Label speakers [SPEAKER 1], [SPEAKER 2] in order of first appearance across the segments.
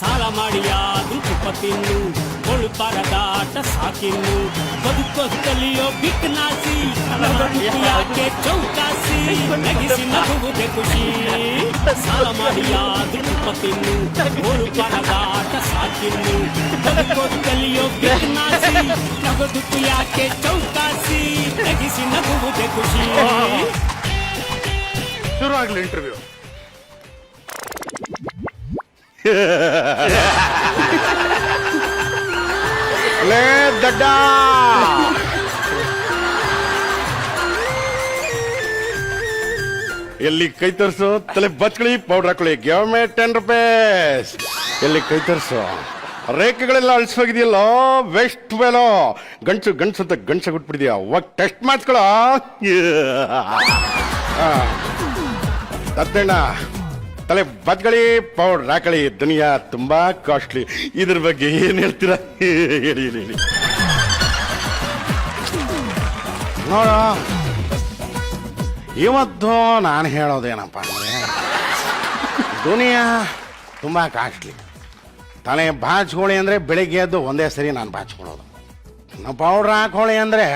[SPEAKER 1] ಸಾಲ ಮಾಡಿಯಾದ್ರೂ ತುಪ್ಪ ತಿನ್ನು ಕೊಳುಪರದಾಟ ಸಾಕಿನ್ನು ಬದುಕೋದು ಕಲಿಯೋ ಬಿಕ್ನಾಸಿ ಯಾಕೆ ಚೌಕಾಸಿ ನಗಿಸಿ ನಗುವುದೇ ಖುಷಿ ಸಾಲ ಮಾಡಿಯಾದ್ರೂ ತುಪ್ಪ ತಿನ್ನು ಕೊಳುಪರದಾಟ ಸಾಕಿನ್ನು ಬದುಕೋದು ಕಲಿಯೋ ಬಿಕ್ನಾಸಿ ಬದುಕು ಯಾಕೆ ಚೌಕಾಸಿ ನಗಿಸಿ ನಗುವುದೇ ಖುಷಿ.
[SPEAKER 2] ಶುರು ಆಗ್ಲಿ ಇಂಟರ್ವ್ಯೂ. ಲೇ ದಡ್ಡ, ಎಲ್ಲಿ ಕೈ ತರ್ಸು, ತಲೆ ಬಚ್ಕಳಿ, ಪೌಡರ್ ಹಾಕೊಳ್ಳಿ, ಗಿವ್ ಮೇ 10 ರೂಪೀಸ್. ಎಲ್ಲಿ ಕೈ ತರ್ಸು, ರೇಖೆಗಳೆಲ್ಲ ಅಳಿಸೋಗಿದೆಯಲ್ಲ, ವೆಸ್ಟ್ ವೇಲೋ, ಗಂಡ್ಸು ಗಂಡ್ಸು ಅಂತ ಗಂಡ್ಸ ಬಿಟ್ಬಿಡಿದ್ಯಾ, ಹೋಗ್ ಟೆಸ್ಟ್ ಮಾಡ್ಸ್ಕೊಳ. ತತ್ತಣ್ಣ, ತಲೆ ಬಚ್ಕಳಿ, ಪೌಡರ್ ಹಾಕಳಿ, ದುನಿಯಾ ತುಂಬಾ ಕಾಸ್ಟ್ಲಿ. ಇದ್ರ ಬಗ್ಗೆ ಏನ್ ಹೇಳ್ತೀರಾ? ಹೇಳಿ ಹೇಳಿ. ನೋಡ, ಇವತ್ತು ನಾನು ಹೇಳೋದೇನಪ್ಪ ಅಂದ್ರೆ, ದುನಿಯಾ ತುಂಬಾ ಕಾಸ್ಟ್ಲಿ. ತಲೆ ಬಾಚ್ಕೊಳ್ಳಿ ಅಂದ್ರೆ ಬೆಳಿಗ್ಗೆ ಎದ್ದು ಒಂದೇ ಸರಿ ನಾನು ಬಾಚ್ಕೊಳ್ಳೋದು. ನಾವು ಪೌಡ್ರ್ ಹಾಕೊಳ್ಳಿ ಅಂದ್ರೆ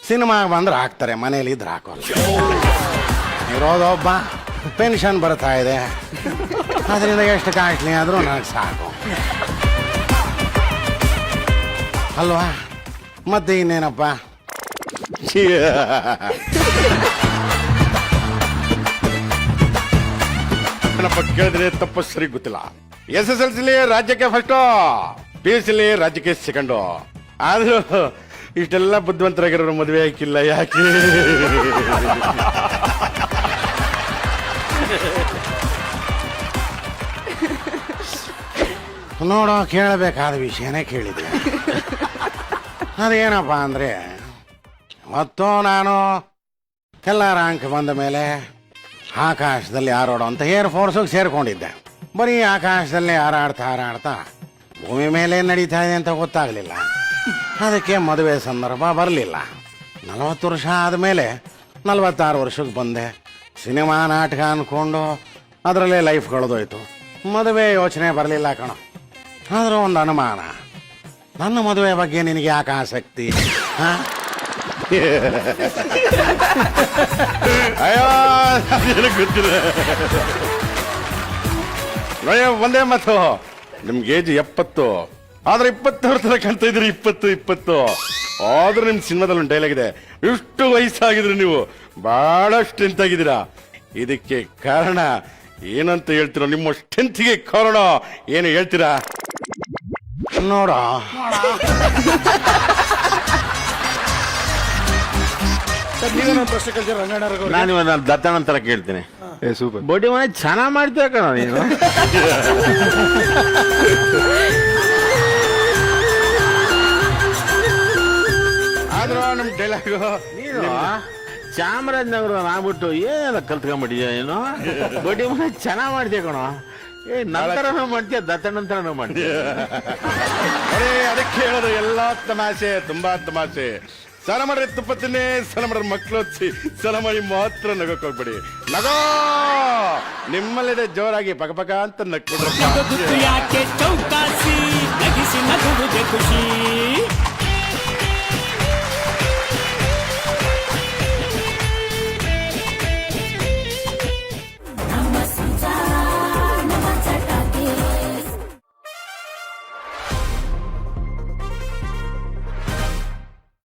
[SPEAKER 2] ಸಿನಿಮಾಗೆ ಬಂದ್ರೆ ಹಾಕ್ತಾರೆ, ಮನೇಲಿ ಇದ್ರೆ ಹಾಕೋಲ್ಲ. ಇರೋದೊಬ್ಬ, ಪೆನ್ಷನ್ ಬರ್ತಾ ಇದೆ, ಅದರಿಂದ ಎಷ್ಟು ಕಾಸ್ಟ್ಲಿ ಆದರೂ ನನಗೆ ಸಾಕು ಅಲ್ವಾ? ಮತ್ತೆ ಇನ್ನೇನಪ್ಪ, ಕೇಳಿದ್ರೆ ತಪ್ಪ ಸರಿ ಗೊತ್ತಿಲ್ಲ. SSLC ರಾಜ್ಯಕ್ಕೆ ಫಸ್ಟು, PUC ರಾಜ್ಯಕ್ಕೆ ಸೆಕೆಂಡು. ಆದ್ರೂ ಇಷ್ಟೆಲ್ಲ ಬುದ್ಧಿವಂತರಾಗಿರೋ ಮದುವೆ ಹಾಕಿಲ್ಲ ಯಾಕೆ? ನೋಡೋ, ಕೇಳಬೇಕಾದ ವಿಷಯನೇ ಕೇಳಿದೆ. ಅದೇನಪ್ಪ ಅಂದ್ರೆ, ಮತ್ತು ನಾನು ಎಲ್ಲ ರ್ಯಾಂಕ್ ಬಂದ ಮೇಲೆ ಆಕಾಶದಲ್ಲಿ ಹಾರಾಡೋ ಅಂತ ಏರ್ ಫೋರ್ಸಿಗೆ ಸೇರ್ಕೊಂಡಿದ್ದೆ. ಬರೀ ಆಕಾಶದಲ್ಲಿ ಹಾರಾಡ್ತಾ ಭೂಮಿ ಮೇಲೆ ನಡೀತಾ ಇದೆ ಅಂತ ಗೊತ್ತಾಗಲಿಲ್ಲ. ಅದಕ್ಕೆ ಮದುವೆ ಸಂದರ್ಭ ಬರಲಿಲ್ಲ. 40 ವರ್ಷ ಆದಮೇಲೆ 46 ವರ್ಷಕ್ಕೆ ಬಂದೆ. ಸಿನಿಮಾ ನಾಟಕ ಅಂದ್ಕೊಂಡು ಅದರಲ್ಲೇ ಲೈಫ್ ಕಳೆದೋಯ್ತು. ಮದುವೆ ಯೋಚನೆ ಬರಲಿಲ್ಲ ಕಣ. ಆದರೂ ಒಂದು ಅನುಮಾನ, ನನ್ನ ಮದುವೆ ಬಗ್ಗೆ ನಿನಗೆ ಯಾಕೆ ಆಸಕ್ತಿ? ಅಯ್ಯೋ, ಗೊತ್ತಿಲ್ಲ. ಒಂದೇ ಮಾತು, ನಿಮ್ಗೆ ಏಜ್ 70, ಆದ್ರೆ 20 ವರ್ಷ ಕಾಣ್ತಾ ಇದ್ರಿ. 20 ಆದ್ರೂ ನಿಮ್ ಸಿನಿಮಾದಲ್ಲಿ ಒಂದು ಡೈಲಾಗ್ ಇದೆ, ಇಷ್ಟು ವಯಸ್ಸಾಗಿದ್ರು ನೀವು ಬಹಳ ಸ್ಟ್ರೆಂತ್ ಆಗಿದ್ದೀರಾ. ಇದಕ್ಕೆ ಕಾರಣ ಏನಂತ ಹೇಳ್ತೀರೋ? ನಿಮ್ಮ ಸ್ಟ್ರೆಂತ್ಗೆ ಕಾರಣ ಏನು ಹೇಳ್ತೀರಾ? ನೋಡ,
[SPEAKER 3] ನಾನು ದತ್ತಣ್ಣ ತರ ಕೇಳ್ತೇನೆ. ಬೊಡಿ ಮನೆ ಚೆನ್ನಾಗ್ ಮಾಡ್ತೀಯ ಕಣ ನೀನು.
[SPEAKER 2] ಆದ್ರೂ ನಮ್ ಡೈಲಾಗು,
[SPEAKER 3] ನೀನು ಚಾಮರಾಜನಗರ ಆಗ್ಬಿಟ್ಟು ಏನೆಲ್ಲ ಕಲ್ತ್ಕೊಂಡ್ಬಿಟ್ಟಿದ್ಯಾ ನೀನು? ಬೊಡಿ ಮನೆ ಚೆನ್ನಾಗ್ ಮಾಡ್ತೀಯ ಕಣ. ನಂತರನೂ ಮಾಡ್ತೀಯ, ದತ್ತಣ್ಣಂತರನೂ ಮಾಡ್ತೀಯ.
[SPEAKER 2] ಅದಕ್ಕೆ ಹೇಳೋದು, ಎಲ್ಲಾ ತಮಾಷೆ, ತುಂಬಾ ತಮಾಷೆ. ಸಲ ಮಾಡ್ರಿ ತುಪ್ಪ ತಿನ್ನಿ, ಸಲ ಮಾಡ್ರಿ ಮಕ್ಳು ಓದಿಸಿ, ಸಲ ಮಾಡಿ ಮಾತ್ರ ನಗೋಕ್ ಹೋಗ್ಬೇಡಿ. ನಗೋ, ನಿಮ್ಮಲ್ಲಿದೆ ಜೋರಾಗಿ ಪಕ ಅಂತ
[SPEAKER 1] ನಕ್ಬಿಡ್ರಿ. ಯಾಕೆ ಚೌಕಾಸಿ ನಗಿಸಿ ನಗುವುದೇ ಖುಷಿ.